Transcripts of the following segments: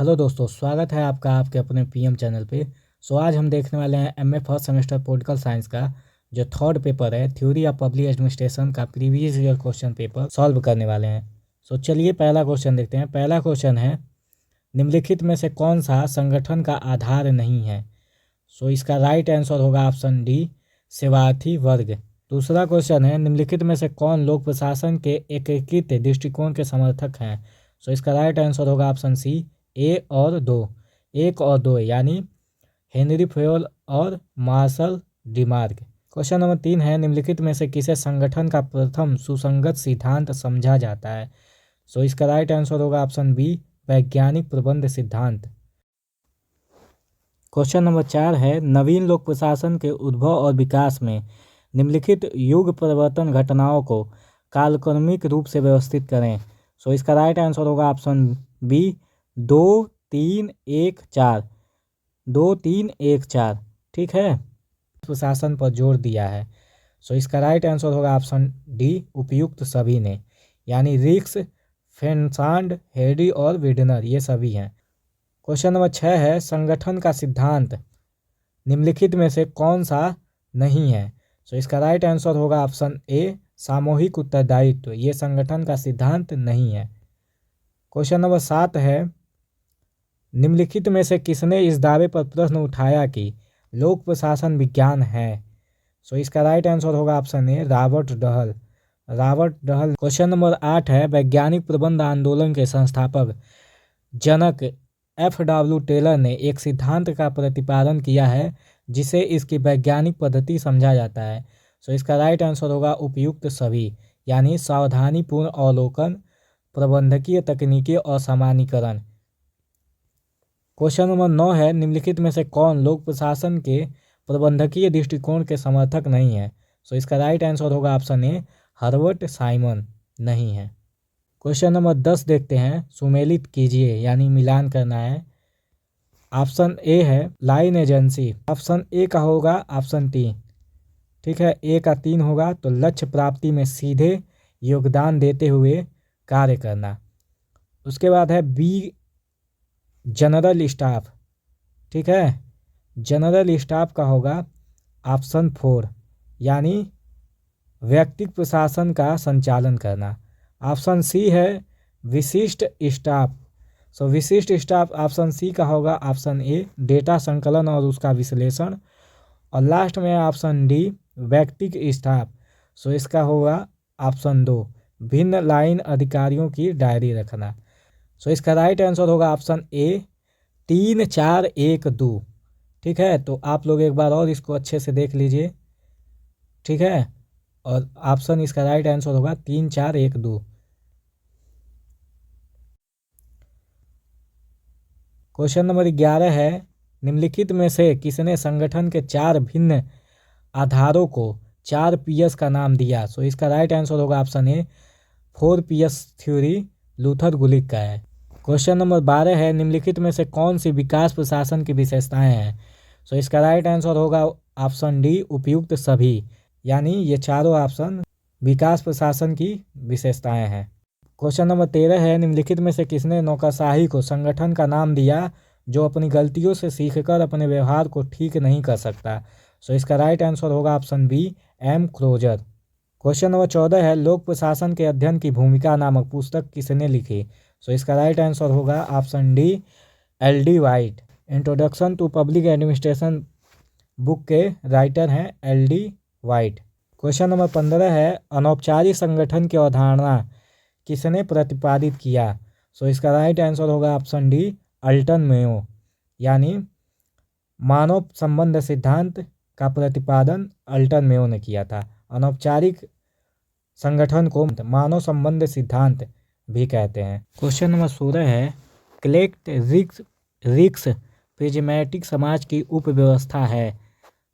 Hello दोस्तों, स्वागत है आपका आपके अपने पीएम चैनल पे। आज हम देखने वाले हैं MA first semester political science का जो थर्ड पेपर है, थ्योरी ऑफ पब्लिक एडमिनिस्ट्रेशन का previous year question paper solve करने वाले हैं। चलिए पहला क्वेश्चन देखते हैं। पहला क्वेश्चन है, निम्नलिखित में से कौन सा संगठन का आधार नहीं है? इसका राइट आंसर होगा ऑप्शन डी, सेवार्थी वर्ग। दूसरा क्वेश्चन है, निम्नलिखित में से कौन लोक प्रशासन के एकीकृत दृष्टिकोण के समर्थक हैं? इसका राइट आंसर होगा ऑप्शन सी, एक और दो यानी हेनरी फ्योल और मार्शल डिमार्क। क्वेश्चन नंबर 3 है, निम्नलिखित में से किसे संगठन का प्रथम सुसंगत सिद्धांत समझा जाता है? इसका राइट आंसर होगा ऑप्शन बी, वैज्ञानिक प्रबंध सिद्धांत। क्वेश्चन नंबर 4 है, नवीन लोक प्रशासन के उद्भव और विकास में निम्नलिखित युग परिवर्तन घटनाओं को कालक्रमिक रूप से व्यवस्थित करें। इसका राइट आंसर होगा ऑप्शन बी, 2 3 1 4। 2 3 1 4 ठीक है, प्रशासन पर जोर दिया है। इसका राइट आंसर होगा ऑप्शन डी, उपयुक्त सभी ने, यानी रिक्स, फेनसांड, हेडी और विडनर ये सभी हैं। क्वेश्चन नंबर 6 है, संगठन का सिद्धांत निम्नलिखित में से कौन सा नहीं है? इसका राइट आंसर होगा ऑप्शन ए, सामूहिक उत्तरदायित्व, ये संगठन का सिद्धांत नहीं है। क्वेश्चन नंबर 7 है, निम्नलिखित में से किसने इस दावे पर प्रश्न उठाया कि लोक प्रशासन विज्ञान है? इसका राइट आंसर होगा option A, Robert Dahl. Question number 8 है, वैज्ञानिक प्रबंध आंदोलन के संस्थापक जनक F.W. टेलर ने एक सिद्धांत का प्रतिपादन किया है जिसे इसकी वैज्ञानिक पद्धति समझा जाता है। इसका राइट आंसर होगा उपयुक्त सभी, यानी सावधानीपूर्ण अवलोकन, प्रबंधकीय तकनीकी और सामान्यीकरण। क्वेश्चन नंबर 9 है, निम्नलिखित में से कौन लोक प्रशासन के प्रबंधकीय दृष्टिकोण के समर्थक नहीं है? इसका राइट आंसर होगा ऑप्शन ए, हर्बर्ट साइमन नहीं है। क्वेश्चन नंबर 10 देखते हैं, सुमेलित कीजिए यानी मिलान करना है। ऑप्शन ए है लाइन एजेंसी, ऑप्शन ए का होगा ऑप्शन टी, ठीक है, ए का 3 होगा तो लक्ष्य प्राप्ति में सीधे योगदान देते हुए कार्य करना। उसके बाद है बी, जनरल स्टाफ, ठीक है, जनरल स्टाफ का होगा ऑप्शन 4, यानी व्यक्तिगत प्रशासन का संचालन करना। ऑप्शन सी है विशिष्ट स्टाफ, विशिष्ट स्टाफ ऑप्शन सी का होगा ऑप्शन ए, डेटा संकलन और उसका विश्लेषण। और लास्ट में ऑप्शन डी, व्यक्तिगत स्टाफ, इसका होगा ऑप्शन 2, भिन्न लाइन अधिकारियों की डायरी रखना। इसका राइट आंसर होगा ऑप्शन ए, 3 4 1 2, ठीक है। तो आप लोग एक बार और इसको अच्छे से देख लीजिए, ठीक है, और ऑप्शन इसका राइट आंसर होगा 3 4 1 2। क्वेश्चन नंबर 11 है, निम्नलिखित में से किसने संगठन के 4 भिन्न आधारों को 4 पीएस का नाम दिया? इसका राइट आंसर होगा option A, 4 PS theory Luther Gulick का है। क्वेश्चन नंबर 12 है, निम्नलिखित में से कौन सी विकास प्रशासन की विशेषताएं हैं? इसका राइट आंसर होगा ऑप्शन डी, उपयुक्त सभी, यानी ये चारों ऑप्शन विकास प्रशासन की विशेषताएं हैं। क्वेश्चन नंबर 13 है, निम्नलिखित में से किसने नौकरशाही को संगठन का नाम दिया जो अपनी गलतियों से सीखकर अपने व्यवहार को ठीक नहीं कर सकता? इसका राइट आंसर होगा option B, M Crozier. Question number 14 है, लोक प्रशासन के अध्ययन की भूमिका नामक पुस्तक किसने लिखी? इसका राइट आंसर होगा option D, LD. White. Introduction to public administration book के राइटर हैं एल.डी. वाइट। क्वेश्चन नंबर 15 है, अनौपचारिक संगठन की अवधारणा किसने प्रतिपादित किया? इसका राइट आंसर होगा ऑप्शन डी, अल्टन मेयो, यानी मानव संबंध सिद्धांत का प्रतिपादन अल्टन मेयो ने किया था। अनौपचारिक संगठन को मानव संबंध सिद्धांत भी कहते हैं। क्वेश्चन नंबर 16 है, कलेक्ट रिक्स प्रिज्मेटिक समाज की उपव्यवस्था है।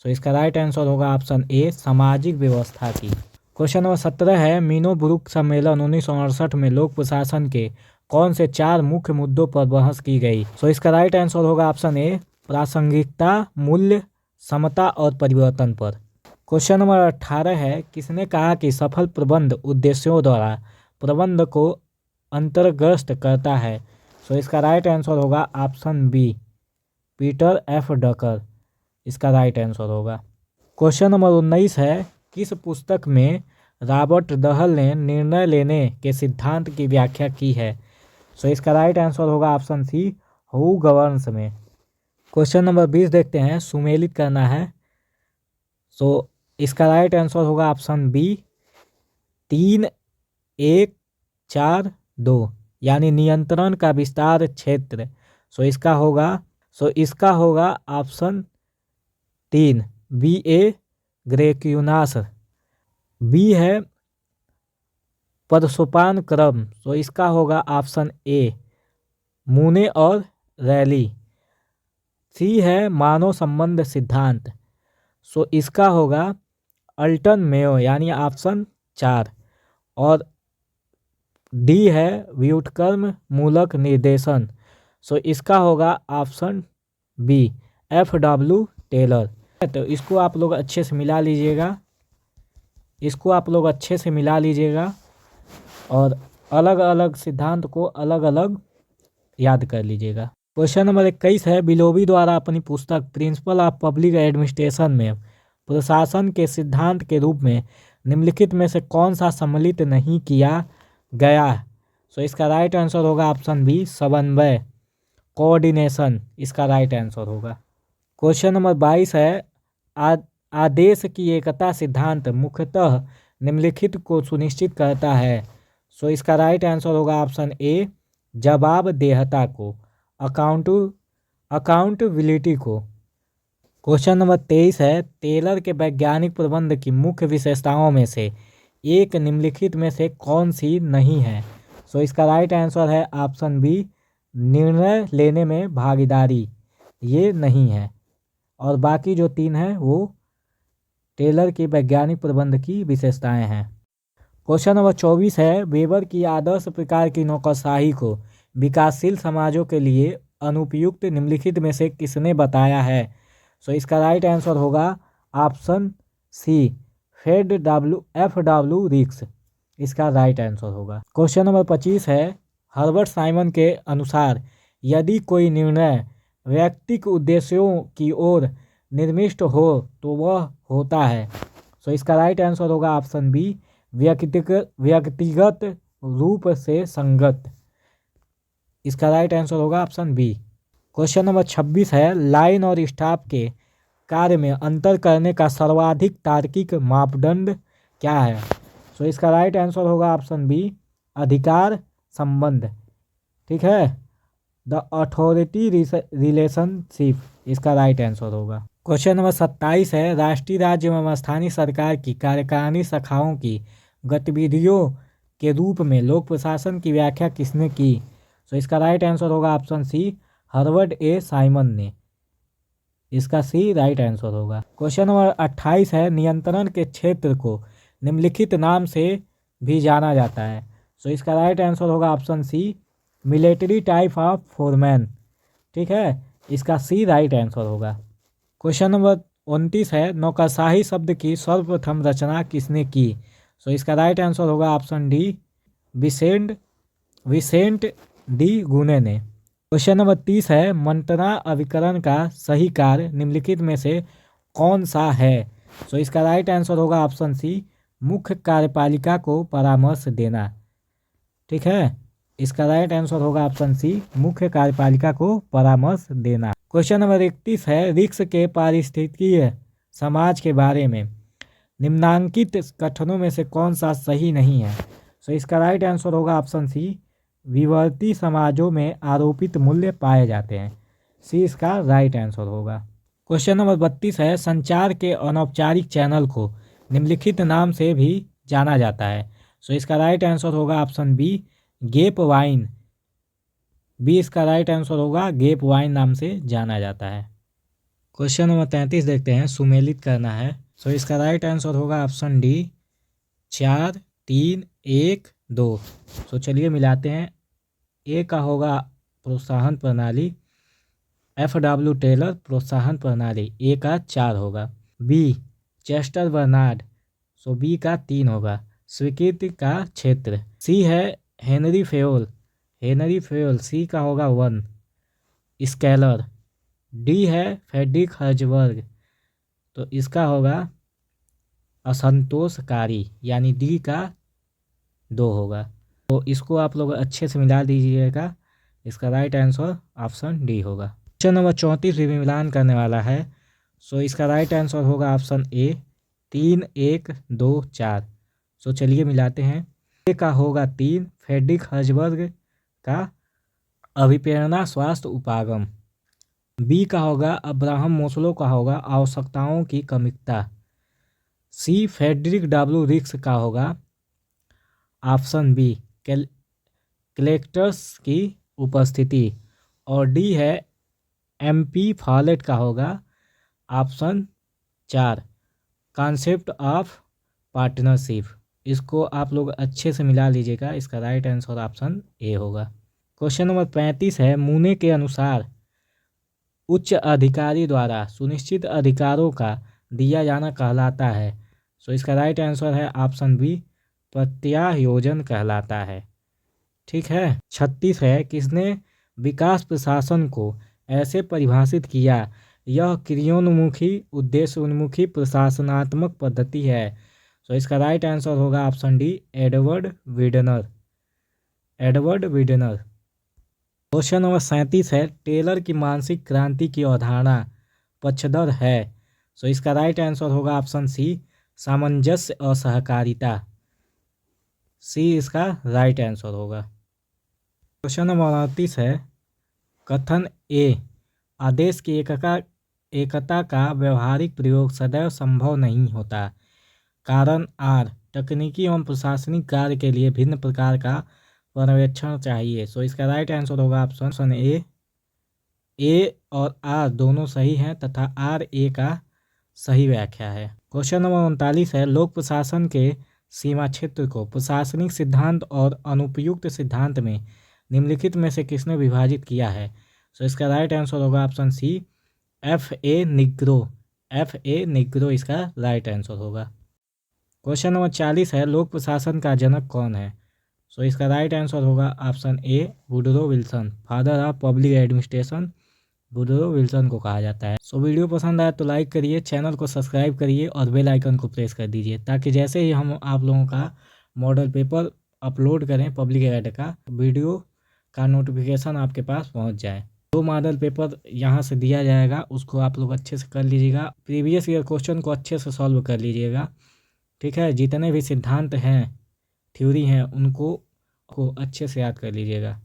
इसका राइट आंसर होगा ऑप्शन ए, सामाजिक व्यवस्था की। क्वेश्चन नंबर 17 है, मीनो-ब्रुक सम्मेलन 1968 में लोक प्रशासन के कौन से 4 मुख्य मुद्दों पर बहस की गई? इसका राइट आंसर होगा ऑप्शन ए, प्रासंगिकता, मूल्य, समता और परिवर्तन पर। क्वेश्चन नंबर 18 है, किसने कहा कि सफल प्रबंध उद्देश्यों द्वारा प्रबंध को अंतर्ग्रस्त करता है? सो इसका राइट आंसर होगा ऑप्शन बी, पीटर एफ डकर इसका राइट आंसर होगा। क्वेश्चन नंबर 19 है, किस पुस्तक में रॉबर्ट दहल ने निर्णय लेने के सिद्धांत की व्याख्या की है? सो इसका राइट आंसर होगा ऑप्शन सी, हु गवर्न्स में। क्वेश्चन नंबर 20 देखते हैं, सुमेलित करना है। सो इसका राइट आंसर होगा ऑप्शन बी, 3, 1, 4, 2 यानी नियंत्रण का विस्तार क्षेत्र। सो इसका होगा ऑप्शन 3, बी ए ग्रेक्यूनास। बी है प्रसोपान क्रम। सो इसका होगा ऑप्शन ए, मूने और रैली। सी है मानव संबंध सिद्धांत। सो इसका होगा अल्टन मेयो यानी ऑप्शन 4। और डी है व्युत्क्रम मूलक निर्देशन। सो इसका होगा option B, F W Taylor. तो इसको आप लोग अच्छे से मिला लीजिएगा और अलग अलग सिद्धांत को अलग अलग याद कर लीजिएगा। क्वेश्चन नंबर 21 है, बिलोबी द्वारा अपनी पुस्तक प्रिंसिपल ऑफ पब्लिक एडमिनिस्ट्रेशन में प्रशासन के सिद्धांत के रूप में निम्नलिखित में से कौन सा सम्मिलित नहीं किया गया? सो इसका राइट आंसर होगा ऑप्शन बी, समन्वय, कोऑर्डिनेशन इसका राइट आंसर होगा। क्वेश्चन नंबर 22 है, आदेश की एकता सिद्धांत मुख्यतः निम्नलिखित को सुनिश्चित करता है। सो इसका राइट आंसर होगा ऑप्शन ए, जवाबदेहता को, अकाउंटेबिलिटी को। क्वेश्चन नंबर 23 है, टेलर के वैज्ञानिक प्रबंध की मुख्य विशेषताओं में से एक निम्नलिखित में से कौन सी नहीं है? सो इसका राइट आंसर है ऑप्शन बी, निर्णय लेने में भागीदारी, ये नहीं है। और बाकी जो 3 है वो टेलर की वैज्ञानिक प्रबंध की विशेषताएं हैं। क्वेश्चन नंबर 24 है, वेबर की आदर्श प्रकार की नौकरशाही को विकासशील समाजों के लिए अनुपयुक्त निम्नलिखित में से किसने बताया है? सो इसका राइट आंसर होगा ऑप्शन सी, एफ डब्ल्यू रिक्स इसका राइट आंसर होगा। क्वेश्चन नंबर 25 है, हर्बर्ट साइमन के अनुसार यदि कोई निर्णय व्यक्तिगत उद्देश्यों की ओर निर्दिष्ट हो तो वह होता है। सो इसका राइट आंसर होगा ऑप्शन बी, व्यक्तिगत रूप से संगत इसका राइट आंसर होगा ऑप्शन बी। क्वेश्चन नंबर 26 है, लाइन और स्टाफ के कार्य में अंतर करने का सर्वाधिक तार्किक मापदंड क्या है? सो इसका राइट आंसर होगा ऑप्शन बी, अधिकार संबंध। ठीक है, द अथॉरिटी रिलेशनशिप इसका राइट आंसर होगा। क्वेश्चन नंबर 27 है, राष्ट्रीय, राज्य एवं स्थानीय सरकार की कार्यकारिणी शाखाओं की गतिविधियों के रूप में लोक प्रशासन की व्याख्या किसने की? सो इसका राइट आंसर होगा option C, Herbert A Simon ने इसका सी राइट आंसर होगा। क्वेश्चन नंबर 28 है, नियंत्रण के क्षेत्र को निम्नलिखित नाम से भी जाना जाता है। सो इसका राइट आंसर होगा option C, military type of foreman. ठीक है, इसका सी राइट आंसर होगा। क्वेश्चन नंबर 29 है, नौकरशाही शब्द की सर्वप्रथम रचना किसने की? सो इसका राइट आंसर होगा ऑप्शन डी, विसेंट डी गुने ने। क्वेश्चन नंबर 30 है, मंत्रणा अभिकरण का सही कार्य निम्नलिखित में से कौन सा है? सो इसका राइट आंसर होगा ऑप्शन सी, मुख्य कार्यपालिका को परामर्श देना। ठीक है, इसका राइट आंसर होगा ऑप्शन सी, मुख्य कार्यपालिका को परामर्श देना। क्वेश्चन नंबर 31 है, रिक्स के पारिस्थितिकीय समाज के बारे में निम्नांकित कथनों में से कौन सा सही नहीं है? सो इसका राइट आंसर होगा ऑप्शन सी, विवर्ती समाजों में आरोपित मूल्य पाए जाते हैं। सी इसका राइट आंसर होगा। क्वेश्चन नंबर 32 है, संचार के अनौपचारिक चैनल को निम्नलिखित नाम से भी जाना जाता है। सो इसका राइट आंसर होगा option B, grapevine. B इसका राइट आंसर होगा, गेप वाइन नाम से जाना जाता है। क्वेश्चन नंबर 33 देखते हैं, सुमेलित करना है। सो इसका राइट आंसर होगा ऑप्शन डी, 4, 3, 1, 2। सो चलिए मिलाते हैं। ए का होगा प्रोत्साहन प्रणाली, एफ डब्ल्यू टेलर प्रोत्साहन प्रणाली, ए का 4 होगा। बी चेस्टर बर्नार्ड, सो बी का 3 होगा। स्वीकृति का क्षेत्र, सी है हेनरी फेयोल, हेनरी फेयल, सी का होगा 1 स्केलर। डी है फ्रेडरिक हर्जबर्ग, तो इसका होगा असंतोषकारी, यानी डी का 2 होगा। तो इसको आप लोग अच्छे से मिला दीजिएगा, इसका राइट आंसर ऑप्शन डी होगा। क्वेश्चन नंबर 34 भी मिलान करने वाला है। सो इसका राइट आंसर होगा ऑप्शन ए 3 1 2 4। सो चलिए मिलाते हैं। ए का होगा 3 फ्रेडरिक हर्जबर्ग का अभिप्रेरणा स्वास्थ्य उपागम। बी का होगा अब्राहम मोस्लो का होगा आवश्यकताओं की क्रमिकता। सी फ्रेडरिक डब्ल्यू रिक्स का होगा ऑप्शन बी कलेक्टर्स की उपस्थिति। और डी है MP फॉलेट का होगा ऑप्शन 4 कॉन्सेप्ट ऑफ पार्टनरशिप। इसको आप लोग अच्छे से मिला लीजिएगा, इसका राइट आंसर ऑप्शन ए होगा। क्वेश्चन नंबर 35 है। मूने के अनुसार उच्च अधिकारी द्वारा सुनिश्चित अधिकारों का दिया जाना कहलाता है। सो इसका राइट आंसर है ऑप्शन बी प्रत्यायोजन कहलाता है। ठीक है। 36 है। किसने विकास प्रशासन को ऐसे परिभाषित किया, यह क्रियोन्मुखी उद्देश्य उन्मुखी प्रशासनात्मक पद्धति है। सो इसका राइट आंसर होगा option D Edward Weidner. Edward Weidner. Question number 37 है। टेलर की मानसिक क्रांति की अवधारणा पक्षधर है। सो इसका राइट आंसर होगा ऑप्शन सी सामंजस्य और सहकारिता। सी इसका राइट आंसर होगा। क्वेश्चन नंबर 38 है। कथन ए आदेश की एकता का व्यवहारिक प्रयोग सदैव संभव नहीं होता। कारण आर तकनीकी एवं प्रशासनिक कार्य के लिए भिन्न प्रकार का पर्यवेक्षण चाहिए। सो इसका राइट आंसर होगा ऑप्शन ए और आर दोनों सही हैं तथा आर ए का सही व्याख्या है। क्वेश्चन नंबर 39 है। लोक प्रशासन के सीमा क्षेत्र को प्रशासनिक सिद्धांत और अनुपयुक्त सिद्धांत में निम्नलिखित में से किसने विभाजित किया है। सो इसका राइट आंसर होगा option C FA Nigro. FA Nigro इसका राइट आंसर होगा। क्वेश्चन नंबर 40 है। लोक प्रशासन का जनक कौन है। सो इसका राइट आंसर होगा option A Woodrow Wilson. Father of public administration Woodrow Wilson को कहा जाता है। सो वीडियो पसंद आया तो लाइक करिए, चैनल को सब्सक्राइब करिए और बेल आइकन को प्रेस कर दीजिए, ताकि जैसे ही हम आप लोगों का मॉडल पेपर अपलोड करें पब्लिक एड का, वीडियो का नोटिफिकेशन आपके पास पहुंच जाए। जो मॉडल पेपर यहाँ से दिया जाएगा उसको आप लोग अच्छे से कर लीजिएगा, प्रीवियस ईयर क्वेश्चन को अच्छे से सॉल्व कर लीजिएगा। ठीक है। जितने भी सिद्धांत हैं, थ्योरी हैं, उनको अच्छे से याद कर लीजिएगा।